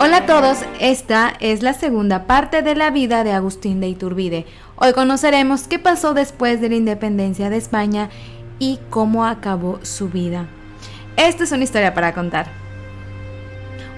Hola a todos, esta es la segunda parte de la vida de Agustín de Iturbide. Hoy conoceremos qué pasó después de la independencia de España y cómo acabó su vida. Esta es una historia para contar.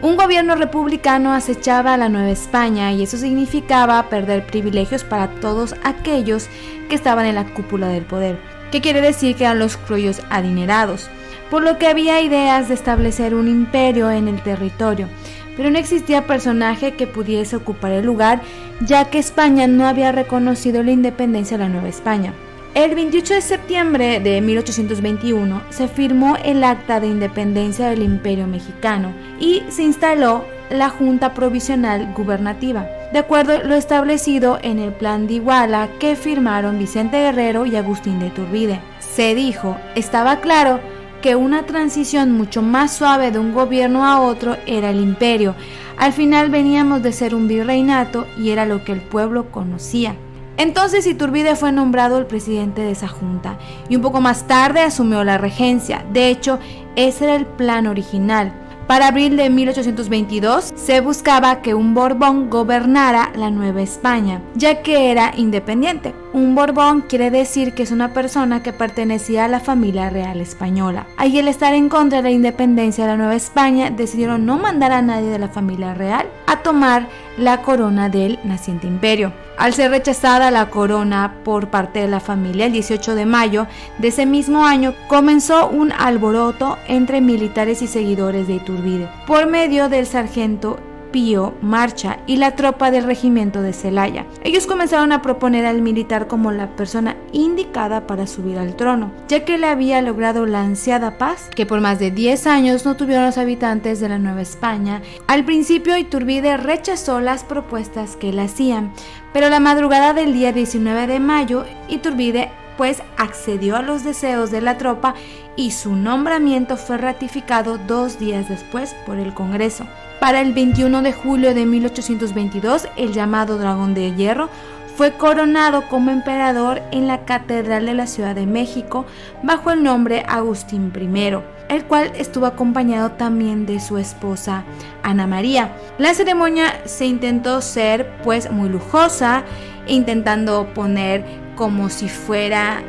Un gobierno republicano acechaba a la Nueva España y eso significaba perder privilegios para todos aquellos que estaban en la cúpula del poder. ¿Qué quiere decir? Que eran los criollos adinerados, por lo que había ideas de establecer un imperio en el territorio. Pero no existía personaje que pudiese ocupar el lugar, ya que España no había reconocido la independencia de la Nueva España. El 28 de septiembre de 1821 se firmó el Acta de Independencia del Imperio Mexicano y se instaló la Junta Provisional Gubernativa, de acuerdo a lo establecido en el Plan de Iguala que firmaron Vicente Guerrero y Agustín de Iturbide. Se dijo, estaba claro que una transición mucho más suave de un gobierno a otro era el imperio. Al final veníamos de ser un virreinato y era lo que el pueblo conocía. Entonces Iturbide fue nombrado el presidente de esa junta y un poco más tarde asumió la regencia. De hecho, ese era el plan original. Para abril de 1822 se buscaba que un Borbón gobernara la Nueva España, ya que era independiente. Un Borbón quiere decir que es una persona que pertenecía a la familia real española. Ahí, al estar en contra de la independencia de la Nueva España, decidieron no mandar a nadie de la familia real a tomar la corona del naciente imperio. Al ser rechazada la corona por parte de la familia, el 18 de mayo de ese mismo año comenzó un alboroto entre militares y seguidores de Iturbide por medio del sargento Pío Marcha y la tropa del regimiento de Celaya. Ellos comenzaron a proponer al militar como la persona indicada para subir al trono, ya que le había logrado la ansiada paz que por más de 10 años no tuvieron los habitantes de la Nueva España. Al principio Iturbide rechazó las propuestas que le hacían, pero la madrugada del día 19 de mayo Iturbide accedió a los deseos de la tropa y su nombramiento fue ratificado 2 días después por el Congreso. Para el 21 de julio de 1822, el llamado Dragón de Hierro fue coronado como emperador en la Catedral de la Ciudad de México bajo el nombre Agustín I, el cual estuvo acompañado también de su esposa Ana María. La ceremonia se intentó ser muy lujosa, intentando poner como si fuera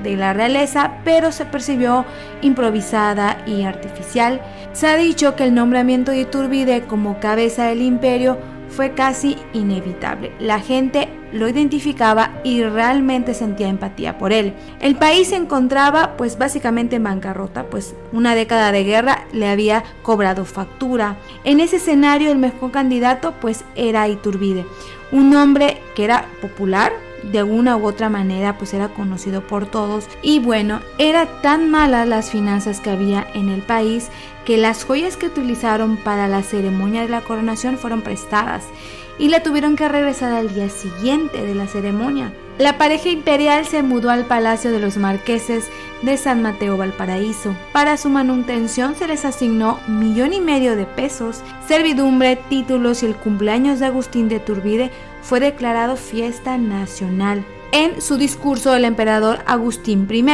de la realeza, pero se percibió improvisada y artificial. Se ha dicho que el nombramiento de Iturbide como cabeza del imperio fue casi inevitable. La gente lo identificaba y realmente sentía empatía por él. El país se encontraba básicamente en bancarrota, una década de guerra le había cobrado factura. En ese escenario el mejor candidato era Iturbide, un hombre que era popular, de alguna u otra manera era conocido por todos y era tan malas las finanzas que había en el país que las joyas que utilizaron para la ceremonia de la coronación fueron prestadas y la tuvieron que regresar al día siguiente de la ceremonia. La pareja imperial se mudó al Palacio de los Marqueses de San Mateo Valparaíso. Para su manutención se les asignó $1,5 millones de pesos, servidumbre, títulos y el cumpleaños de Agustín de Iturbide fue declarado fiesta nacional. En su discurso, el emperador Agustín I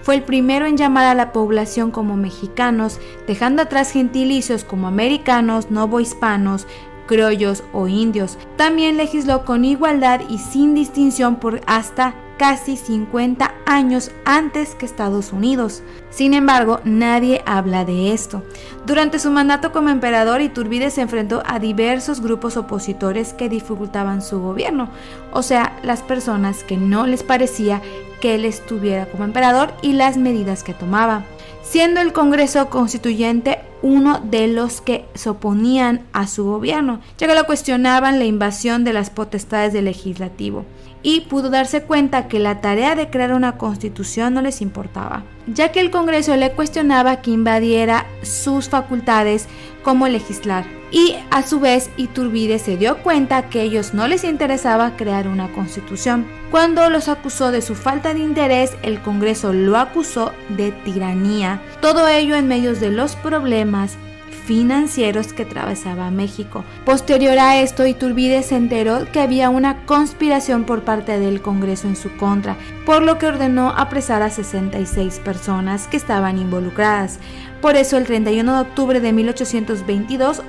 fue el primero en llamar a la población como mexicanos, dejando atrás gentilicios como americanos, novohispanos, criollos o indios. También legisló con igualdad y sin distinción por hasta casi 50 años antes que Estados Unidos. Sin embargo, nadie habla de esto. Durante su mandato como emperador, Iturbide se enfrentó a diversos grupos opositores que dificultaban su gobierno, o sea, las personas que no les parecía que él estuviera como emperador y las medidas que tomaba, siendo el Congreso Constituyente uno de los que se oponían a su gobierno, ya que lo cuestionaban la invasión de las potestades del legislativo, y pudo darse cuenta que la tarea de crear una constitución no les importaba, ya que el Congreso le cuestionaba que invadiera sus facultades como legislar. Y a su vez Iturbide se dio cuenta que a ellos no les interesaba crear una constitución. Cuando los acusó de su falta de interés, el Congreso lo acusó de tiranía. Todo ello en medio de los problemas financieros que atravesaba México. Posterior a esto, Iturbide se enteró que había una conspiración por parte del Congreso en su contra, por lo que ordenó apresar a 66 personas que estaban involucradas. Por eso, el 31 de octubre de 1822,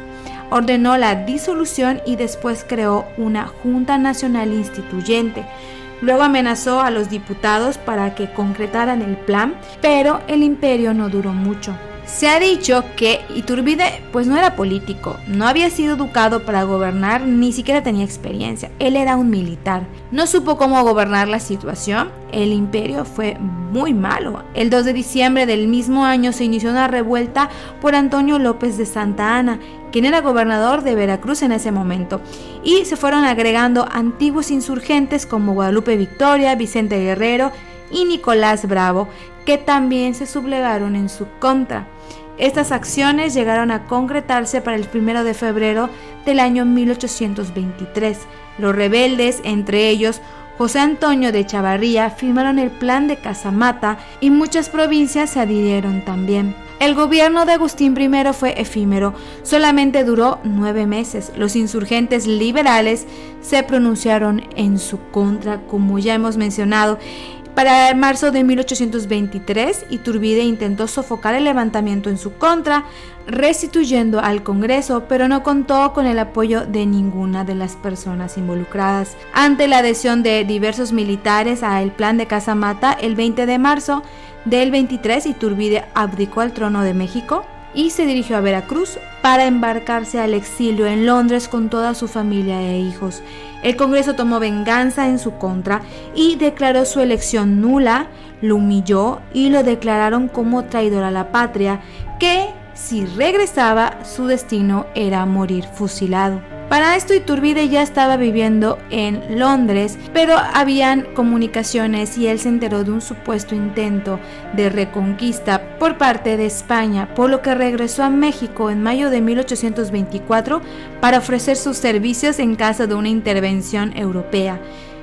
ordenó la disolución y después creó una Junta Nacional Instituyente. Luego amenazó a los diputados para que concretaran el plan, pero el imperio no duró mucho. Se ha dicho que Iturbide pues no era político, no había sido educado para gobernar, ni siquiera tenía experiencia, él era un militar. No supo cómo gobernar la situación, el imperio fue muy malo. El 2 de diciembre del mismo año se inició una revuelta por Antonio López de Santa Anna, quien era gobernador de Veracruz en ese momento, y se fueron agregando antiguos insurgentes como Guadalupe Victoria, Vicente Guerrero y Nicolás Bravo, que también se sublevaron en su contra. Estas acciones llegaron a concretarse para el 1 de febrero del año 1823. Los rebeldes, entre ellos José Antonio de Chavarría, firmaron el plan de Casamata y muchas provincias se adhirieron también. El gobierno de Agustín I fue efímero, solamente duró 9 meses. Los insurgentes liberales se pronunciaron en su contra, como ya hemos mencionado. Para marzo de 1823, Iturbide intentó sofocar el levantamiento en su contra, restituyendo al Congreso, pero no contó con el apoyo de ninguna de las personas involucradas. Ante la adhesión de diversos militares al plan de Casamata, el 20 de marzo del 23, Iturbide abdicó al trono de México y se dirigió a Veracruz para embarcarse al exilio en Londres con toda su familia e hijos. El Congreso tomó venganza en su contra y declaró su elección nula, lo humilló y lo declararon como traidor a la patria, que si regresaba su destino era morir fusilado. Para esto Iturbide ya estaba viviendo en Londres, pero habían comunicaciones y él se enteró de un supuesto intento de reconquista por parte de España, por lo que regresó a México en mayo de 1824 para ofrecer sus servicios en caso de una intervención europea.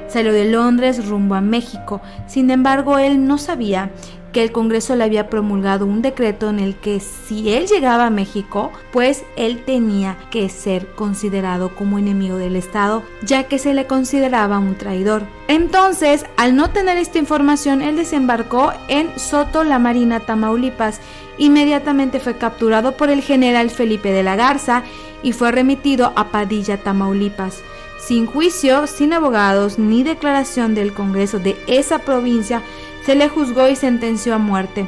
Salió de Londres rumbo a México, sin embargo él no sabía que el Congreso le había promulgado un decreto en el que si él llegaba a México, pues él tenía que ser considerado como enemigo del Estado, ya que se le consideraba un traidor. Entonces, al no tener esta información, él desembarcó en Soto la Marina, Tamaulipas. Inmediatamente fue capturado por el general Felipe de la Garza y fue remitido a Padilla, Tamaulipas. Sin juicio, sin abogados ni declaración del Congreso de esa provincia, se le juzgó y sentenció a muerte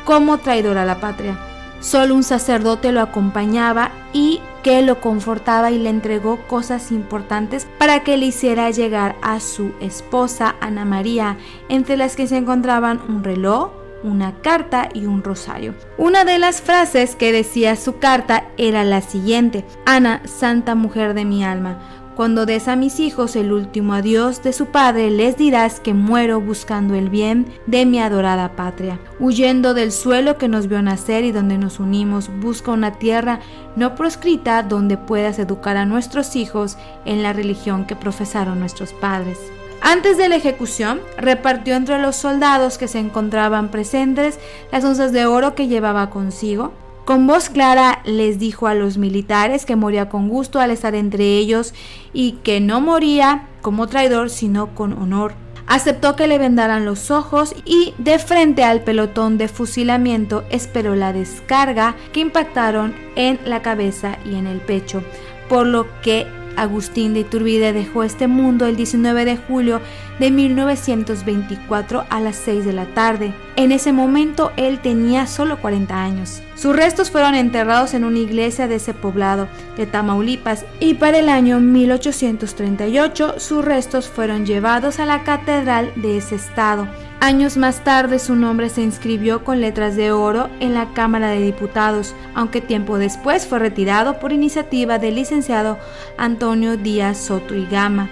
como traidor a la patria. Solo un sacerdote lo acompañaba y que lo confortaba y le entregó cosas importantes para que le hiciera llegar a su esposa Ana María, entre las que se encontraban un reloj, una carta y un rosario. Una de las frases que decía su carta era la siguiente: Ana, santa mujer de mi alma, cuando des a mis hijos el último adiós de su padre, les dirás que muero buscando el bien de mi adorada patria. Huyendo del suelo que nos vio nacer y donde nos unimos, busca una tierra no proscrita donde puedas educar a nuestros hijos en la religión que profesaron nuestros padres. Antes de la ejecución, repartió entre los soldados que se encontraban presentes las onzas de oro que llevaba consigo. Con voz clara les dijo a los militares que moría con gusto al estar entre ellos y que no moría como traidor sino con honor. Aceptó que le vendaran los ojos y de frente al pelotón de fusilamiento esperó la descarga que impactaron en la cabeza y en el pecho, por lo que Agustín de Iturbide dejó este mundo el 19 de julio de 1924 a las 6 de la tarde. En ese momento él tenía solo 40 años. Sus restos fueron enterrados en una iglesia de ese poblado de Tamaulipas y para el año 1838 sus restos fueron llevados a la catedral de ese estado. Años más tarde su nombre se inscribió con letras de oro en la Cámara de Diputados, aunque tiempo después fue retirado por iniciativa del licenciado Antonio Díaz Soto y Gama.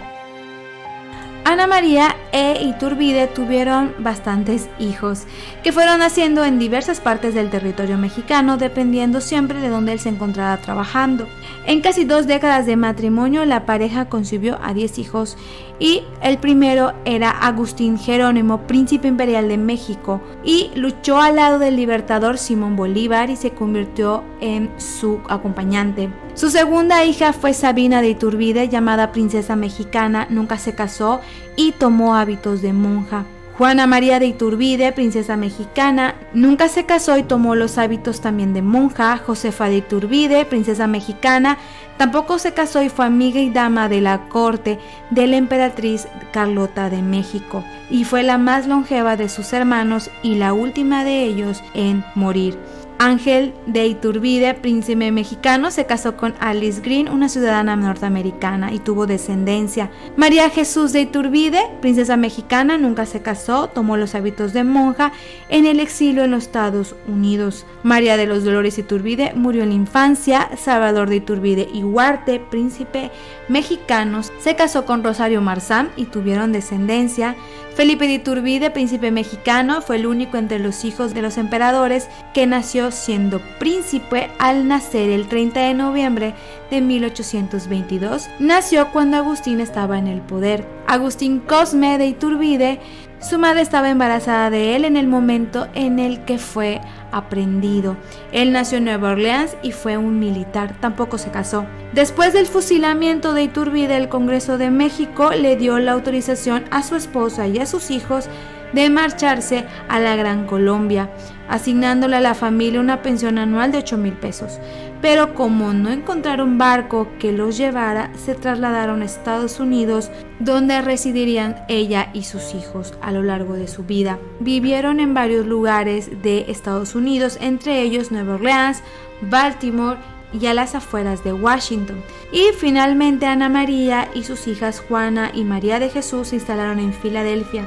Ana María e Iturbide tuvieron bastantes hijos, que fueron naciendo en diversas partes del territorio mexicano, dependiendo siempre de donde él se encontrara trabajando. En casi 2 décadas de matrimonio, la pareja concibió a 10 hijos, y el primero era Agustín Jerónimo, príncipe imperial de México, y luchó al lado del libertador Simón Bolívar y se convirtió en su acompañante. Su segunda hija fue Sabina de Iturbide, llamada princesa mexicana, nunca se casó y tomó hábitos de monja. Juana María de Iturbide, princesa mexicana, nunca se casó y tomó los hábitos también de monja. Josefa de Iturbide, princesa mexicana, tampoco se casó y fue amiga y dama de la corte de la emperatriz Carlota de México, y fue la más longeva de sus hermanos y la última de ellos en morir. Ángel de Iturbide, príncipe mexicano, se casó con Alice Green, una ciudadana norteamericana, y tuvo descendencia. María Jesús de Iturbide, princesa mexicana, nunca se casó, tomó los hábitos de monja en el exilio en los Estados Unidos. María de los Dolores Iturbide murió en la infancia. Salvador de Iturbide y Huarte, príncipe mexicano, se casó con Rosario Marzán y tuvieron descendencia. Felipe de Iturbide, príncipe mexicano, fue el único entre los hijos de los emperadores que nació siendo príncipe al nacer el 30 de noviembre de 1822. Nació cuando Agustín estaba en el poder. Agustín Cosme de Iturbide, su madre estaba embarazada de él en el momento en el que fue aprehendido. Él nació en Nueva Orleans y fue un militar, tampoco se casó. Después del fusilamiento de Iturbide, el Congreso de México le dio la autorización a su esposa y a sus hijos de marcharse a la Gran Colombia, asignándole a la familia una pensión anual de 8,000 pesos. Pero como no encontraron barco que los llevara, se trasladaron a Estados Unidos, donde residirían ella y sus hijos a lo largo de su vida. Vivieron en varios lugares de Estados Unidos, entre ellos Nueva Orleans, Baltimore y a las afueras de Washington. Y finalmente Ana María y sus hijas Juana y María de Jesús se instalaron en Filadelfia,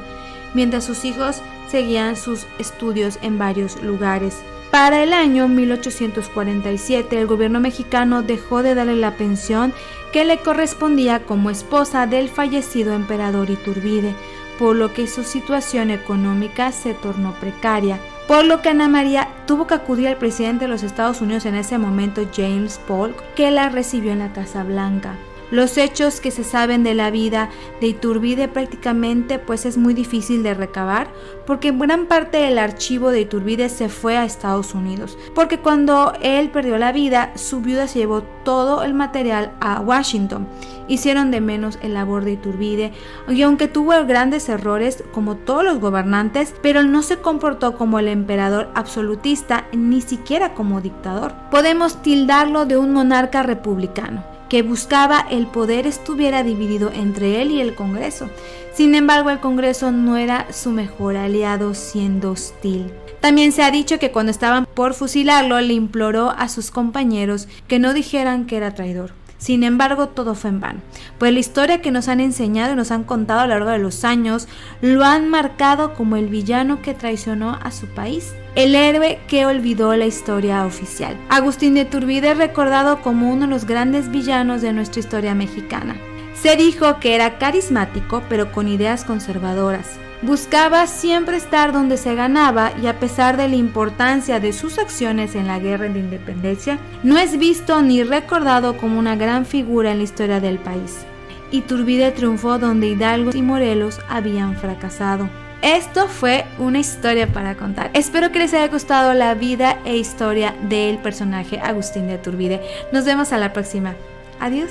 mientras sus hijos seguían sus estudios en varios lugares. Para el año 1847, el gobierno mexicano dejó de darle la pensión que le correspondía como esposa del fallecido emperador Iturbide, por lo que su situación económica se tornó precaria, por lo que Ana María tuvo que acudir al presidente de los Estados Unidos en ese momento, James Polk, que la recibió en la Casa Blanca. Los hechos que se saben de la vida de Iturbide prácticamente pues es muy difícil de recabar, porque gran parte del archivo de Iturbide se fue a Estados Unidos, porque cuando él perdió la vida, su viuda se llevó todo el material a Washington. Hicieron de menos el labor de Iturbide, y aunque tuvo grandes errores como todos los gobernantes, pero no se comportó como el emperador absolutista, ni siquiera como dictador. Podemos tildarlo de un monarca republicano, que buscaba el poder estuviera dividido entre él y el Congreso. Sin embargo, el Congreso no era su mejor aliado, siendo hostil. También se ha dicho que cuando estaban por fusilarlo, le imploró a sus compañeros que no dijeran que era traidor. Sin embargo, todo fue en vano, pues la historia que nos han enseñado y nos han contado a lo largo de los años lo han marcado como el villano que traicionó a su país, el héroe que olvidó la historia oficial. Agustín de Iturbide es recordado como uno de los grandes villanos de nuestra historia mexicana. Se dijo que era carismático, pero con ideas conservadoras. Buscaba siempre estar donde se ganaba, y a pesar de la importancia de sus acciones en la guerra de independencia, no es visto ni recordado como una gran figura en la historia del país. Iturbide triunfó donde Hidalgo y Morelos habían fracasado. Esto fue una historia para contar. Espero que les haya gustado la vida e historia del personaje Agustín de Iturbide. Nos vemos a la próxima. Adiós.